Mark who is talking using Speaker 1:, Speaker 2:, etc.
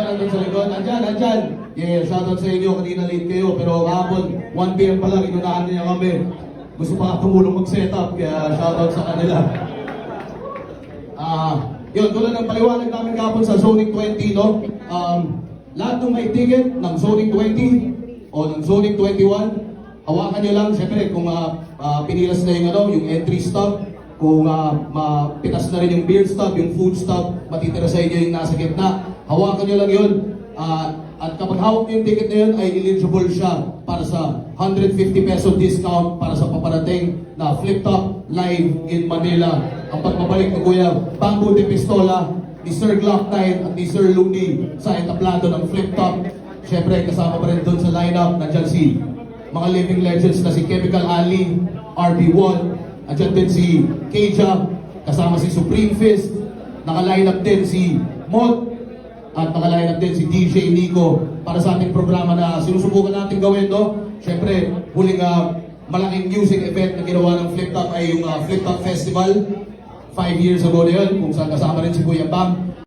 Speaker 1: nandun sa likod. Andyan. Yeah, shoutout sa inyo. Kanina late kayo. Pero kahapon, 1 PM pa lang, inunahan niya kami. Gusto pa tumulong mag-setup. Kaya shoutout sa kanila. Yun, tulad ng paliwanag namin kahapon sa Zoning 20, no? Lahat ng may ticket ng Zoning 20 o ng Zoning 21, hawakan nyo lang. Siyempre, kung pinilas na yung entry stop, kung pitas na rin yung beer stop, yung food stop, matitira sa inyo yung nasa gitna. Hawakan nyo lang yun. At kapag hawak nyo yung ticket na yun, ay eligible siya para sa 150 peso discount para sa paparating na Flip Top Live in Manila. Ang pagbabalik ni Kuya Bamboo de Pistola, ni Sir Glock 9 at ni Sir Luni sa entablado ng Flip Top. Siyempre, kasama pa rin doon sa lineup, nandyan si mga living legends na si Chemical Ali, RB1, andyan din si Keja, kasama si Supreme Fist, naka-lineup din si Mod, at naka-lineup din si DJ Nico para sa ating programa na sinusubukan natin gawin, no? Siyempre, huling malaking music event na ginawa ng Flip Top ay yung Flip Top Festival. 5 years ago na yun, kung saan kasama rin si Kuya Bam.